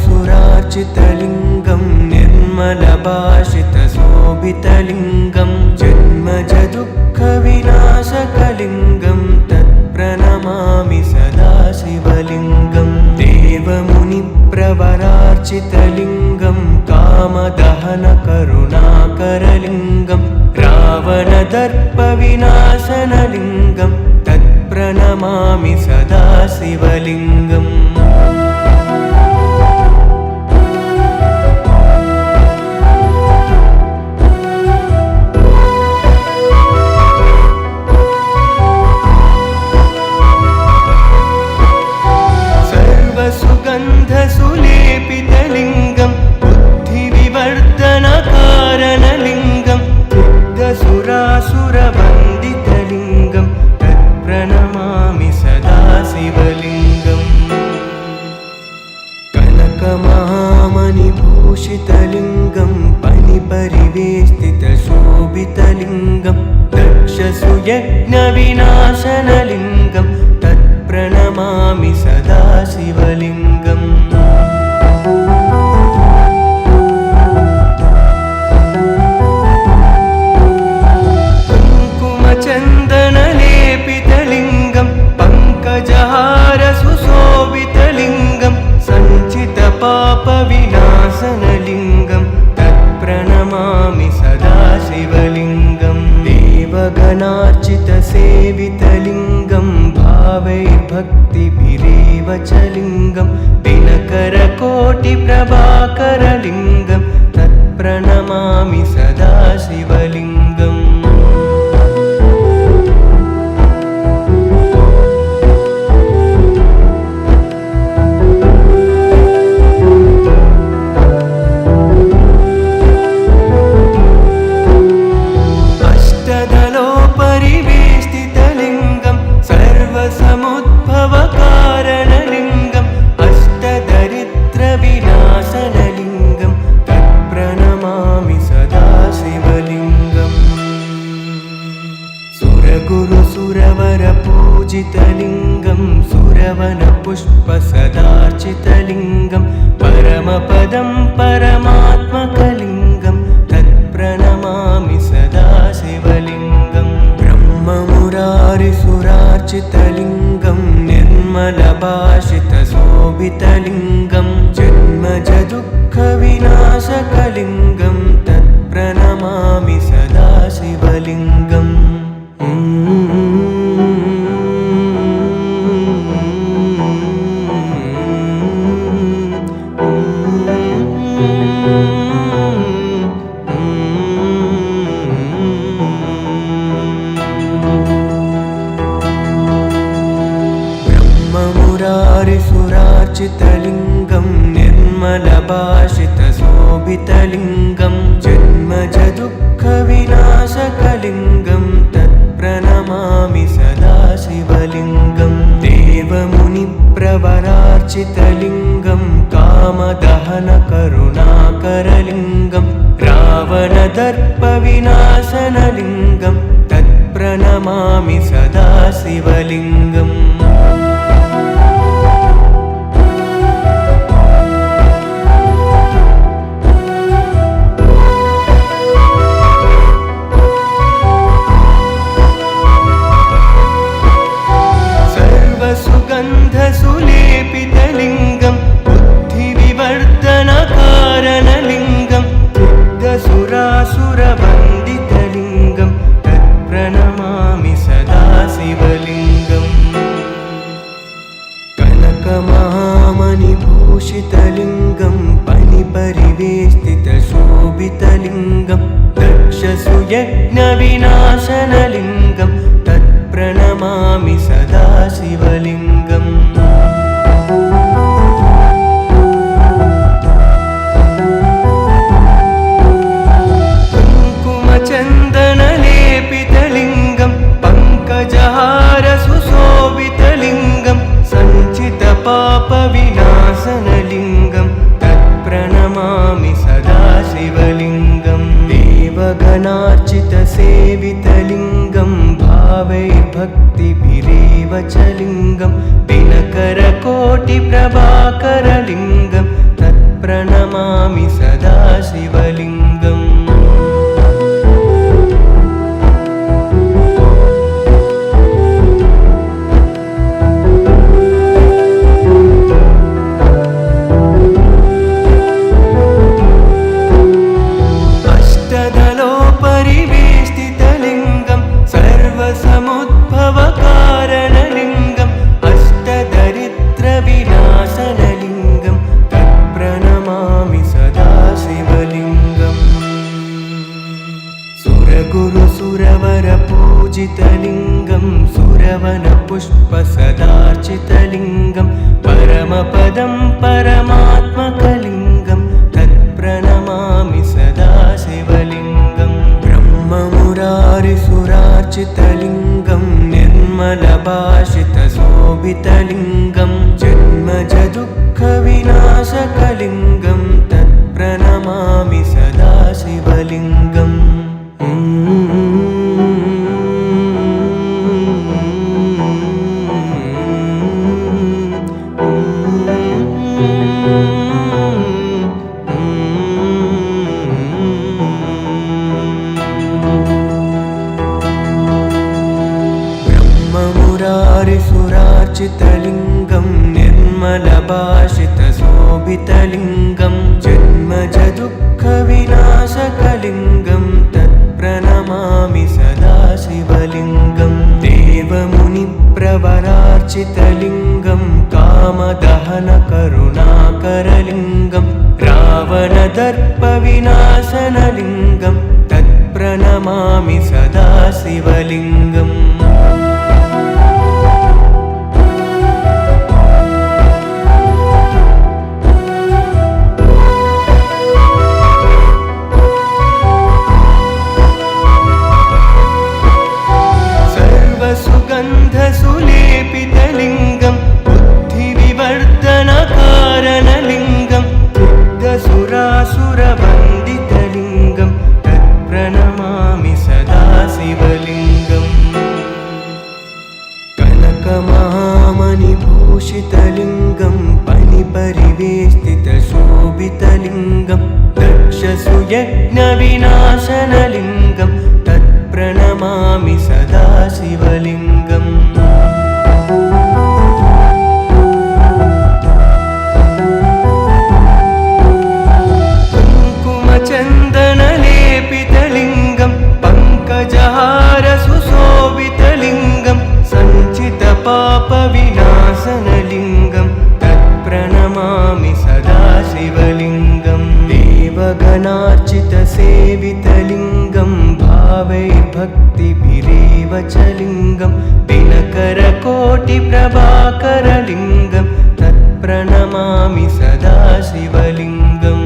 सुरार्चितलिङ्गं निर्मलभाषितशोभितलिङ्गं जन्मजदुःखविनाशकलिङ्गं तत्प्रणमामि सदा शिवलिङ्गं देवमुनिप्रवरार्चितलिङ्गं कामदहनकरुणाकरलिङ्गं रावणदर्पविनाशनलिङ्गं तत्प्रणमामि सदा शिवलिङ्गम् सुलेपितलिङ्गं बुद्धिविवर्धनकारणलिङ्गं सिद्धसुरासुरवन्दितलिङ्गं तत्प्रणमामि सदा शिवलिङ्गम् कनकमहामणिभूषितलिङ्गं फणिपरिवेष्टितशोभितलिङ्गं दक्षसुयज्ञविनाशनलिङ्गं तत्प्रणमामि सदा शिवलिङ्गम् कुङ्कुमचन्दनलेपितलिङ्गं पङ्कजहारसुशोभितलिङ्गं सञ्चितपापविनाशनलिङ्गं तत्प्रणमामि सदा शिवलिङ्गं देवगणार्चितसेवितलिङ्गं भावैर्भक्तिभिरेव च लिङ्गं दिनकरकोटिप्रभाकरलिङ्गं तत्प्रणमामि सदा शिवलिङ्गम् अष्टदलोपरिवेष्टितलिङ्गं सर्वसमुद्भवकारणलिङ्गम् अष्टदरिद्रविनाशनलिङ्गं तत्प्रणमामि सदा शिवलिङ्गम् सुरगुरुसुरवरपूजितलिङ्गं सुरवनपुष्पसदार्चितलिङ्गं परमपदं परमात्मकलिङ्गं तत्प्रणमामि सदा शिवलिङ्गम् ब्रह्ममुरारिसुरार्चितलिङ्गं निर्मलभाषितशोभितलिङ्गं जन्मजदुःखविनाशकलिङ्गं तत्प्रणमामि सदा शिवलिङ्गम् सुरार्चितलिङ्गं निर्मलभाषितशोभितलिङ्गं जन्मजदुःखविनाशकलिङ्गं तत्प्रणमामि सदा शिवलिङ्गं देवमुनिप्रवरार्चितलिङ्गं कामदहनकरुणाकरलिङ्गं रावणदर्पविनाशनलिङ्गं तत्प्रणमामि सदा शिवलिङ्गम् सुलेपितलिङ्गं बुद्धिविवर्धनकारणलिङ्गं सिद्धसुरासुरवन्दितलिङ्गं तत्प्रणमामि सदा शिवलिङ्गम् कनकमहामणिभूषितलिङ्गं फणिपरिवेष्टितशोभितलिङ्गं दक्षसुयज्ञविनाशनलिङ्गं तत्प्रणमामि सदा शिवलिङ्गम् कुङ्कुमचन्दनलेपितलिङ्गं पङ्कजहारसुशोभितलिङ्गं भक्तिभिरेव च लिङ्गं दिनकरकोटिप्रभाकरलिङ्गं तत्प्रणमामि सदा शिवलिङ्गम् अष्टदलोपरिवेष्टितलिङ्गं सर्वसमुद्भवकारणलिङ्गम् अष्टदरिद्रविनाशनलिङ्गं तत्प्रणमामि सदा शिवलिङ्गम् सुरगुरुसुरवरपूजितलिङ्गं सुरवनपुष्पसदार्चितलिङ्गं परमपदं परमात्मकलिङ्गं तत्प्रणमामि सदा शिवलिङ्गं ब्रह्ममुरारिसुरार्चितलिङ्गं निर्मलभाषितशोभितलिङ्गं जन्मजदुःखविनाशकलिङ्गं तत्प्रणमामि सदा शिवलिङ्गम् ब्रह्ममुरारिसुरार्चितलिङ्गं निर्मलभाषितशोभितलिङ्गं जन्मजदुःखविनाशकलिङ्गं तत्प्रणमामि सदा शिवलिङ्गं देवमुनिप्रवरार्चितलिङ्गं कामदहनकरुणाकरलिङ्गं रावणदर्पविनाशनलिङ्गं तत्प्रणमामि सदा शिवलिङ्गम् सुगन्धसुलेपितलिङ्गं बुद्धिविवर्धनकारणलिङ्गं सिद्धसुरासुरवन्दितलिङ्गं तत्प्रणमामि सदा शिवलिङ्गम् कनकमहामणिभूषितलिङ्गं पणिपरिवेष्टितशोभितलिङ्गं दक्षसुयज्ञविनाशनलिङ्गं तत्प्रणमामि सदा शिवलिङ्गम् कुङ्कुमचन्दनलेपितलिङ्गं पङ्कजहारसुशोभितलिङ्गं सञ्चितपापविनाशनलिङ्गं तत्प्रणमामि सदा शिवलिङ्गं देवगणार्चितसेवितलिङ्गं भावैर्भक्तिभिरेव च लिङ्गं दिनकरकोटिप्रभाकरलिङ्गं तत्प्रणमामि सदा शिवलिङ्गम्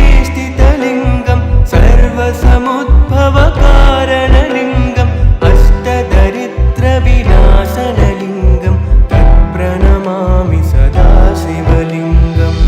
अष्टदलोपरिवेष्टितलिङ्गं सर्वसमुद्भवकारणलिङ्गम् अष्टदरिद्रविनाशनलिङ्गं तत्प्रणमामि सदा शिवलिङ्गम्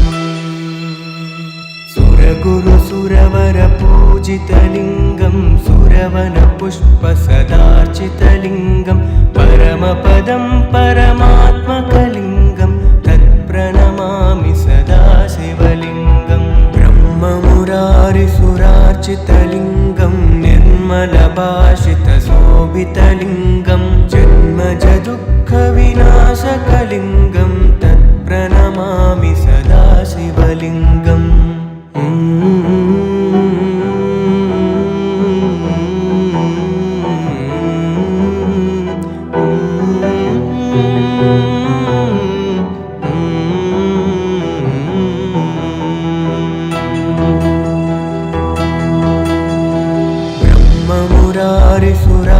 सुरगुरुसुरवरपूजितलिङ्गं सुरवनपुष्पसदार्चितलिङ्गं परमपदं परमात्मकलिङ्गं तत्प्रणमामि सदा शिवलिङ्गं ब्रह्ममुरारिसुरार्चितलिङ्गं निर्मलभाषितशोभितलिङ्गं जन्मजदुःखविनाशकलिङ्गं तत्प्रणमामि सदा शिवलिङ्गम्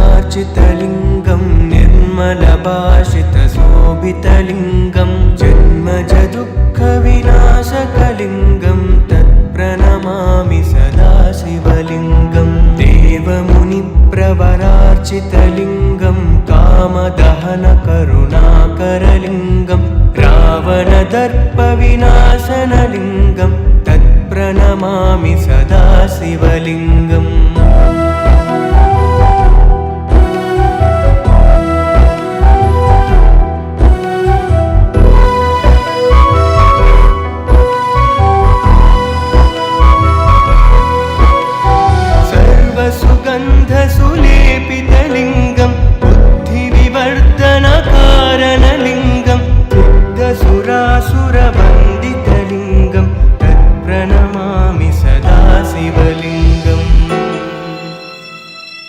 ब्रह्ममुरारिसुरार्चितलिङ्गं निर्मलभाषितशोभितलिङ्गं जन्मजदुःखविनाशकलिङ्गं तत्प्रणमामि सदा शिवलिङ्गं देवमुनिप्रवरार्चितलिङ्गं कामदहनकरुणाकरलिङ्गं रावणदर्पविनाशनलिङ्गं तत्प्रणमामि सदा शिवलिङ्गम् सुगन्धसुलेपितलिङ्गं बुद्धिविवर्धनकारणलिङ्गं सिद्धसुरासुरवन्दितलिङ्गं तत्प्रणमामि सदा शिवलिङ्गम्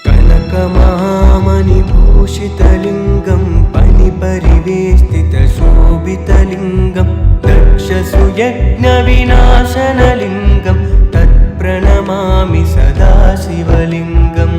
कनकमहामणिभूषितलिङ्गं पणिपरिवेष्टितशोभितलिङ्गं दक्षसुयज्ञविनाशनलिङ्गं तत्प्रणमामि सदा शिवलिङ्गम्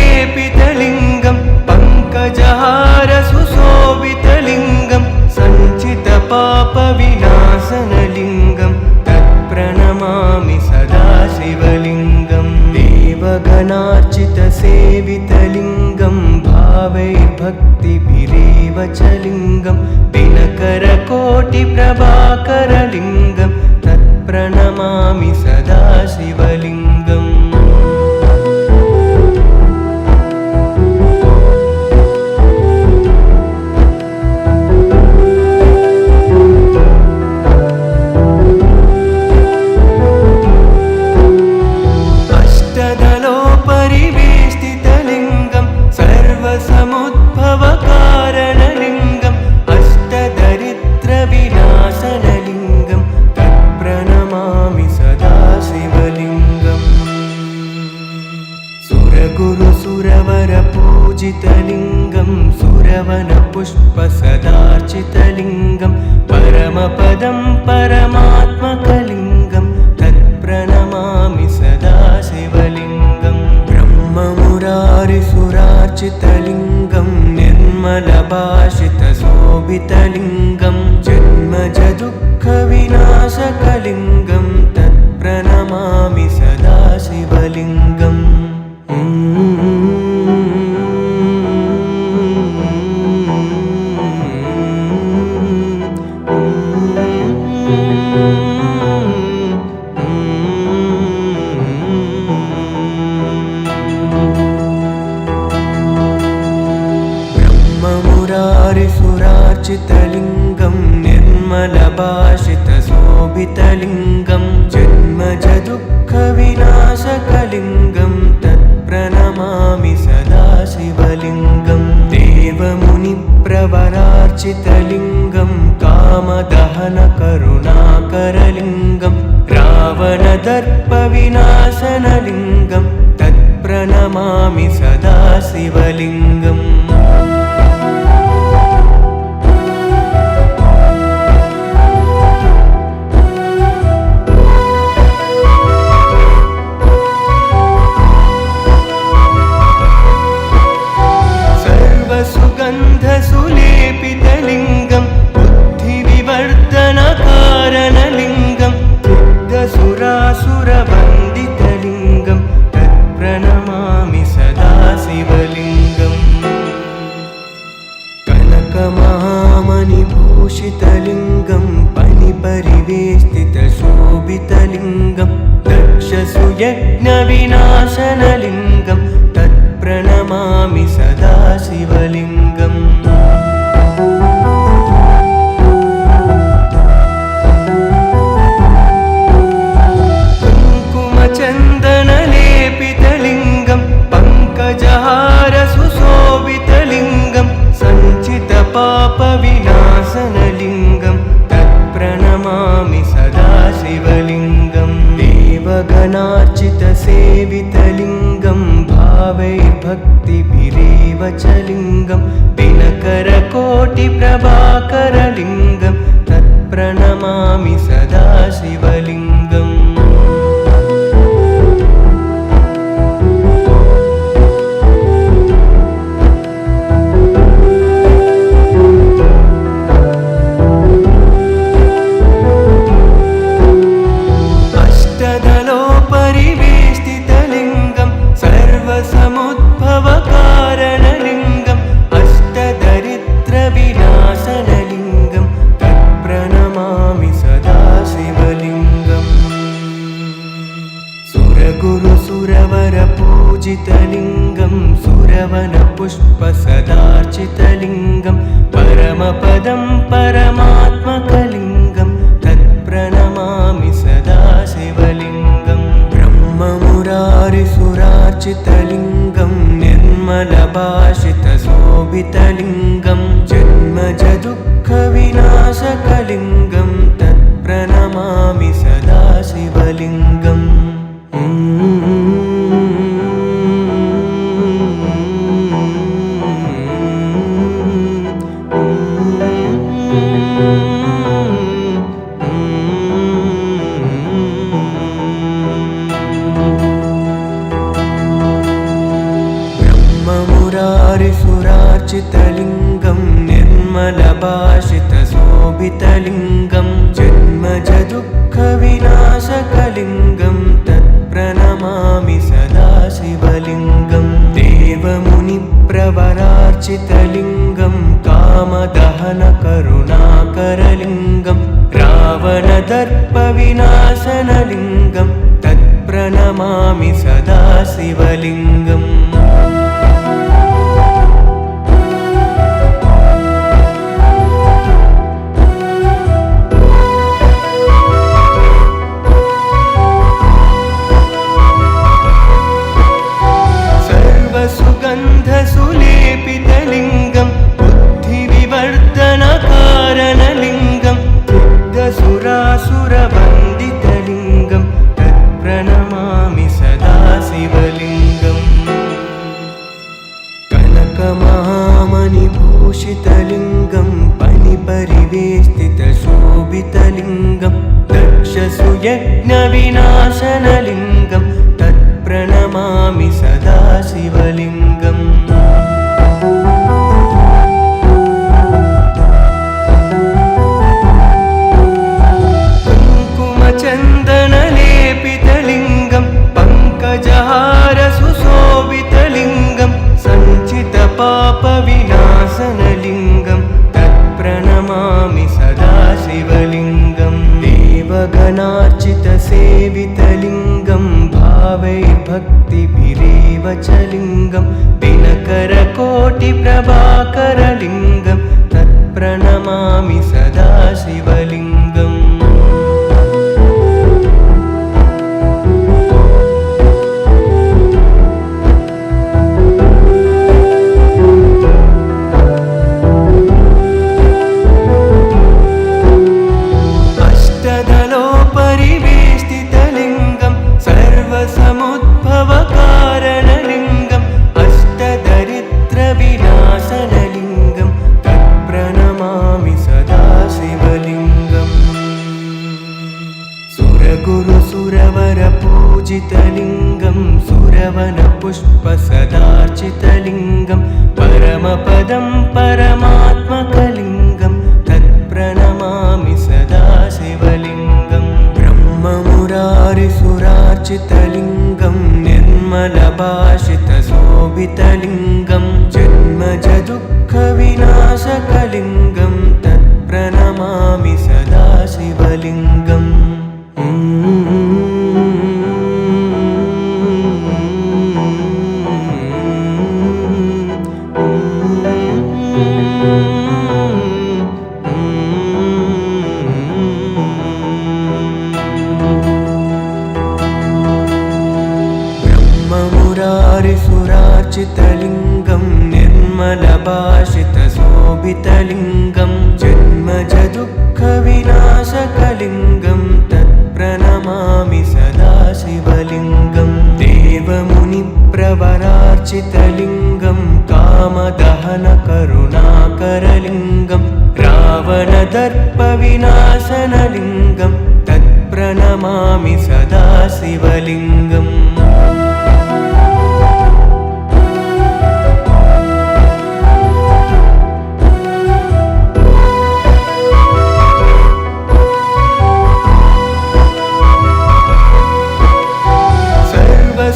कुङ्कुमचन्दनलेपितलिङ्गं पङ्कजहारसुशोभितलिङ्गं सञ्चितपापविनाशनलिङ्गं तत्प्रणमामि सदा शिवलिङ्गम् देवगणार्चितसेवितलिङ्गं भावैर्भक्तिभिरेव च लिङ्गं दिनकरकोटिप्रभाकरलिङ्गं तत्प्रणमामि सदा शिवलिङ्गम् अष्टदलोपरिवेष्टितलिङ्गं सर्वसमुद्भवकारणलिङ्गं अष्टदरिद्रविनाशनलिङ्गं तत्प्रणमामि सदा शिवलिङ्गम् सुरगुरुसुरवरपूजितलिङ्गं सुरवनपुष्पसदार्चितलिङ्गं परमपदं परमात्मकलिङ्गं तत्प्रणमामि सदा शिवलिङ्गम् ब्रह्ममुरारिसुरार्चितलिङ्गं निर्मलभाषितशोभितलिङ्गं जन्मजदुःखविनाशकलिङ्गं तत्प्रणमामि सदा शिवलिङ्गम् ब्रह्ममुरारिसुरार्चितलिङ्गं निर्मलभाषितशोभितलिङ्गं जन्मजदुःखविनाशकलिङ्गं तत्प्रणमामि सदा शिवलिङ्गम् देवमुनिप्रवरार्चितलिङ्गं कामदहनकरुणाकरलिङ्गं रावणदर्पविनाशनलिङ्गं तत्प्रणमामि सदा शिवलिङ्गम् सुगन्धसुलेपितलिङ्गं बुद्धिविवर्धनकारणलिङ्गं सिद्धसुरासुरवन्दितलिङ्गं तत्प्रणमामि सदा शिवलिङ्गम् कनकमहामणिभूषितलिङ्गं पणिपरिवेष्टितशोभितलिङ्गं दक्षसुयज्ञविनाशनलिङ्गं तत्प्रणमामि सदा शिवलिङ्गम् कुङ्कुमचन्दनलेपितलिङ्गं पङ्कजहारसुशोभितलिङ्गं सञ्चितपापविनाशनलिङ्गं तत्प्रणमामि सदा शिवलिङ्गम् देवगणार्चितसेवितलिङ्गं भावैर्भक्तिभिरेव च लिङ्गं दिनकरकोटिप्रभाकरलिङ्गं तत्प्रणमामि सदा शिवलिङ्गम् सुरगुरुसुरवरपूजितलिङ्गं सुरवनपुष्पसदार्चितलिङ्गं परमपदं परमात्मकलिङ्गं तत्प्रणमामि सदा शिवलिङ्गं ब्रह्ममुरारिसुरार्चितलिङ्गं निर्मलभाषितशोभितलिङ्गं जन्मजदुःखविनाशकलिङ्गं तत्प्रणमामि सदा शिवलिङ्गम् ब्रह्ममुरारिसुरार्चितलिङ्गं निर्मलभाषितशोभितलिङ्गं जन्मजदुःखविनाशकलिङ्गं तत्प्रणमामि सदा शिवलिङ्गं देवमुनिप्रवरार्चितलिङ्गं कामदहनकरुणाकरलिङ्गं रावणदर्पविनाशनलिङ्गं तत्प्रणमामि सदा शिवलिङ्गम् सुगन्धसुलेपितलिङ्गं बुद्धिविवर्धनकारणलिङ्गं सिद्धसुरासुरवन्दितलिङ्गं तत्प्रणमामि सदा शिवलिङ्गम् कनकमहामणिभूषितलिङ्गं पणिपरिवेष्टितशोभितलिङ्गं दक्षसुयज्ञविनाशनलिङ्गं तत्प्रणमामि सदा शिवलिङ्गम् कुङ्कुमचन्दनलेपितलिङ्गं पङ्कजहारसुशोभितलिङ्गं सञ्चितपापविनाशनलिङ्गं तत्प्रणमामि सदा शिवलिङ्गं देवगणार्चितसेवितलिङ्गं भावैर्भक्तिभिरेव च लिङ्गं दिनकरकोटिप्रभाकरलिङ्गं तत्प्रणमामि सदा शिवलिङ्गम् अष्टदलोपरिवेष्टितलिङ्गं सर्वसमुद्भवकारणलिङ्गं अष्टदरिद्रविनाशनलिङ्गं तत्प्रणमामि सदा शिवलिङ्गम् सुरगुरुसुरवरपूजितलिङ्गं सुरवनपुष्पसदार्चितलिङ्गं परमपदं परमात्मकलिङ्गं तत्प्रणमामि सदा शिवलिङ्गं ब्रह्ममुरारिसुरार्चितलिङ्गं निर्मलभाषितशोभितलिङ्गं जन्मजदुःखविनाशकलिङ्गं तत्प्रणमामि सदा शिवलिङ्गम् ब्रह्ममुरारिसुरार्चितलिङ्गं निर्मलभाषितशोभितलिङ्गं जन्मजदुःखविनाशकलिङ्गं तत्प्रणमामि सदा शिवलिङ्गं देवमुनिप्रवरार्चितलिङ्गं कामदहनकरुणाकरलिङ्गं रावणदर्पविनाशनलिङ्गं तत्प्रणमामि सदा शिवलिङ्गम्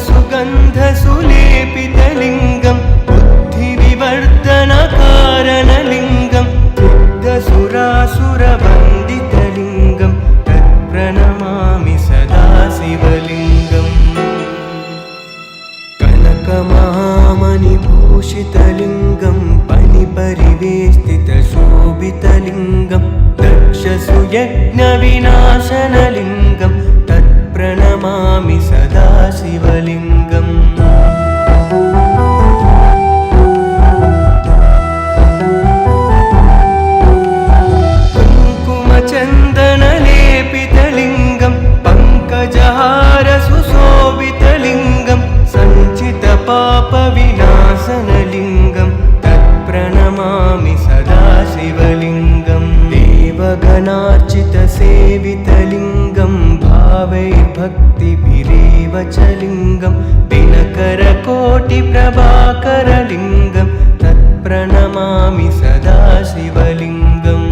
सुगन्धसुलेपितलिङ्गं बुद्धिविवर्धनकारणलिङ्गं सिद्धसुरासुरवन्दितलिङ्गं तत्प्रणमामि सदा शिवलिङ्गम् भावैर्भक्तिभिरेव च लिङ्गं दिनकरकोटिप्रभाकरलिङ्गं तत्प्रणमामि सदा शिवलिङ्गम्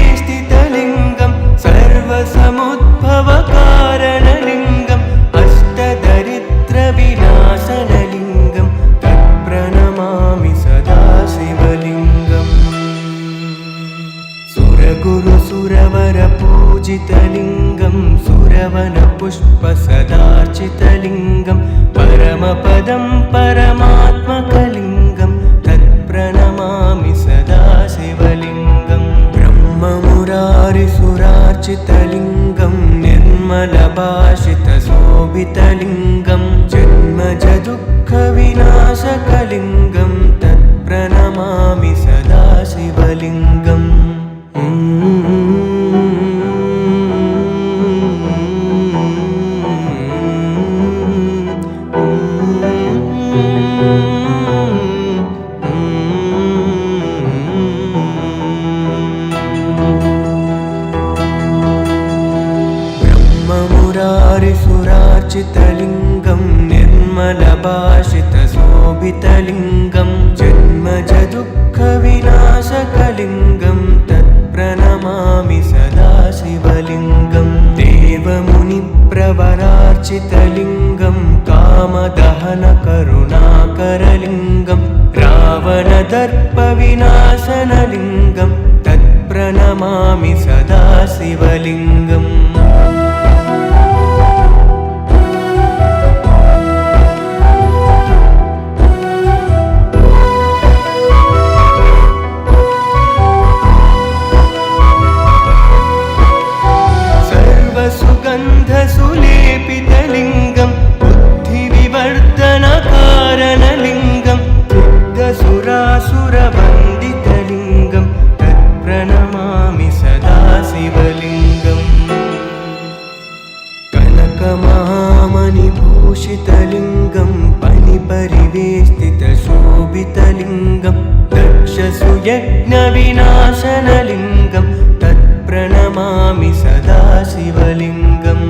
अष्टदलोपरिवेष्टितलिङ्गं सर्वसमुद्भवकारणलिङ्गम् अष्टदरिद्रविनाशनलिङ्गं तत्प्रणमामि सदा शिवलिङ्गम् सुरगुरुसुरवरपूजितलिङ्गं सुरवनपुष्पसदार्चितलिङ्गं परमपदं परमात्मकलिङ्गं तत्प्रणमामि सदा शिवलिङ्गम् ब्रह्ममुरारिसुरार्चितलिङ्गं निर्मलभाषितशोभितलिङ्गं जन्मजदुःखविनाशकलिङ्गं तत्प्रणमामि सदा शिवलिङ्गम् ब्रह्ममुरारिसुरार्चितलिङ्गं निर्मलभाषितशोभितलिङ्गं जन्मजदुःखविनाशकलिङ्गं तत्प्रणमामि सदा शिवलिङ्गम् देवमुनिप्रवरार्चितलिङ्गं कामदहनकरुणाकरलिङ्गं रावणदर्पविनाशनलिङ्गं तत्प्रणमामि सदा शिवलिङ्गम् सुगन्धसुलेपितलिङ्गं बुद्धिविवर्धनकारणलिङ्गं सिद्धसुरासुरवन्दितलिङ्गं तत्प्रणमामि सदा शिवलिङ्गम् कनकमहामणिभूषितलिङ्गं पनिपरिवेष्टितशोभितलिङ्गं दक्षसुयज्ञविनाशनलिङ्गं तत्प्रणमामि सदा शिवलिङ्गम्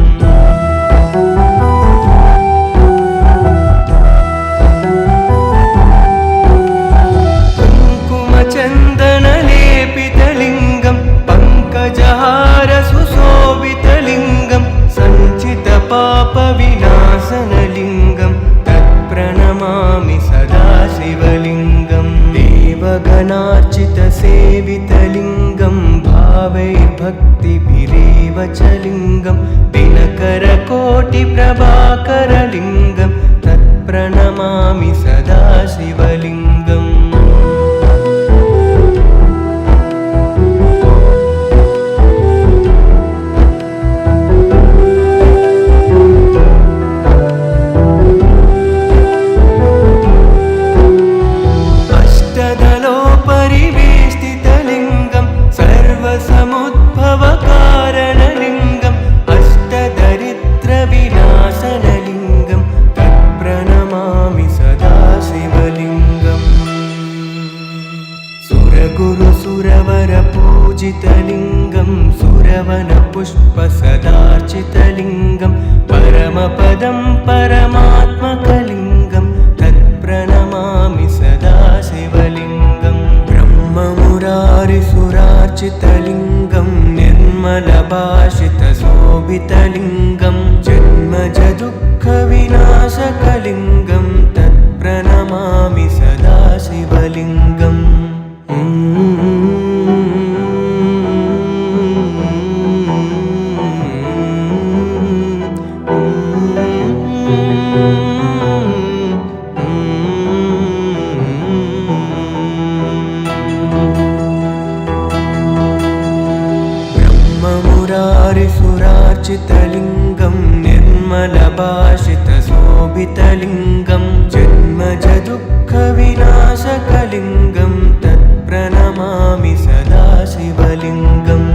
कुङ्कुमचन्दनलेपितलिङ्गं पङ्कजहारसुशोभितलिङ्गं सञ्चितपापविनाशनलिङ्गं तत्प्रणमामि सदा शिवलिङ्गम् देवगणार्चितसेवितलिङ्गं भावैर्भक्तिभिरेव च लिङ्गं दिनकरकोटिप्रभाकरलिङ्गं तत्प्रणमामि सदा शिवलिङ्गम् अष्टदलोपरिवेष्टितलिङ्गं सर्वसमुद्भवकारणलिङ्गम् अष्टदरिद्रविनाशनलिङ्गं तत्प्रणमामि सदा शिवलिङ्गम् सुरगुरुसुरवरपूजितलिङ्गं सुरवनपुष्पसदार्चितलिङ्गं परमपदं परमात्मकलिङ्गं तत्प्रणमामि सदा शिवलिङ्गम् ब्रह्ममुरारिसुरार्चितलिङ्गं निर्मलभाषितशोभितलिङ्गं जन्मजदुःखविनाशकलिङ्गं तत्प्रणमामि सदा शिवलिङ्गम् ब्रह्ममुरारिसुरार्चितलिङ्गं निर्मलभाषितशोभितलिङ्गं जन्मजदुःखविनाशकलिङ्गं तत्प्रणमामि सदा शिवलिङ्गम्।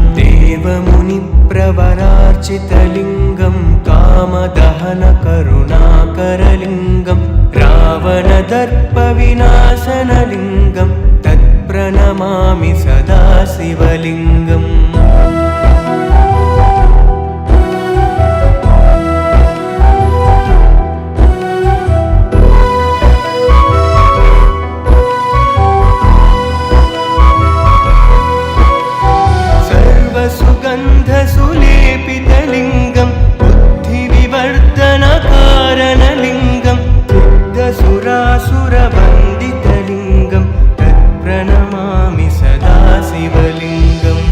देवमुनिप्रवरार्चितलिङ्गं कामदहनकरुणाकरलिङ्गं रावणदर्पविनाशनलिङ्गं तत्प्रणमामि सदा शिवलिङ्गम् सुगन्धसुलेपितलिङ्गं बुद्धिविवर्धनकारणलिङ्गं सिद्धसुरासुरवन्दितलिङ्गं तत्प्रणमामि सदा शिवलिङ्गम्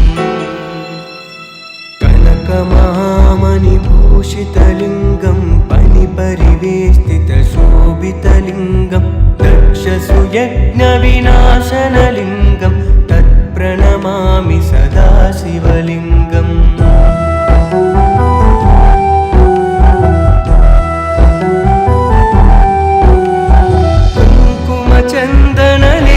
कनकमहामणिभूषितलिङ्गं पनिपरिवेष्टितशोभितलिङ्गं दक्षसुयज्ञविनाशनलिङ्गं तत्प्रणमामि सदा शिवलिङ्गम्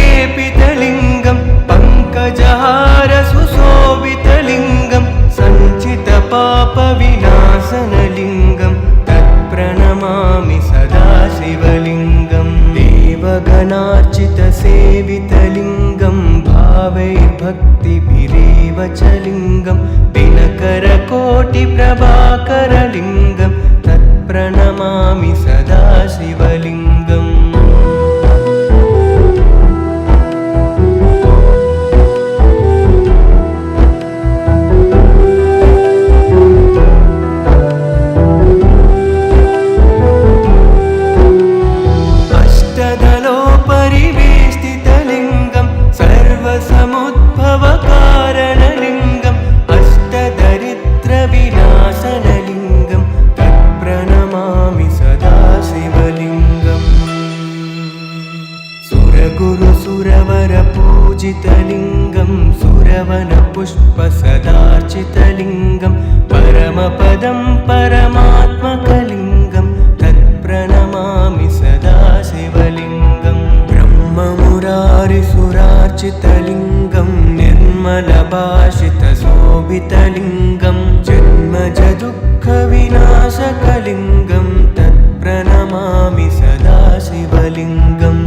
कुङ्कुमचन्दनलेपितलिङ्गं पङ्कजहारसुशोभितलिङ्गं सञ्चितपापविनाशनलिङ्गं तत्प्रणमामि सदा शिवलिङ्गम् देवगणार्चितसेवितलिङ्गं भावैर्भक्तिभिरेव च लिङ्गं दिनकरकोटिप्रभाकरलिङ्गं तत्प्रणमामि सदा शिवलिङ्गम् परिवेष्टितलिङ्गं सर्वसमुद्भवकारणलिङ्गं अष्टदरिद्रविनाशनलिङ्गं तत्प्रणमामि सदा शिवलिङ्गम् सुरगुरुसुरवरपूजितलिङ्गं सुरवनपुष्पसदार्चितलिङ्गं परमपदं परमात्मकलिङ्गं तत्प्रणमामि सदा शिवलिङ्गम् ब्रह्ममुरारिसुरार्चितलिङ्गं निर्मलभाषितशोभितलिङ्गं जन्मजदुःखविनाशकलिङ्गं तत्प्रणमामि सदा शिवलिङ्गम्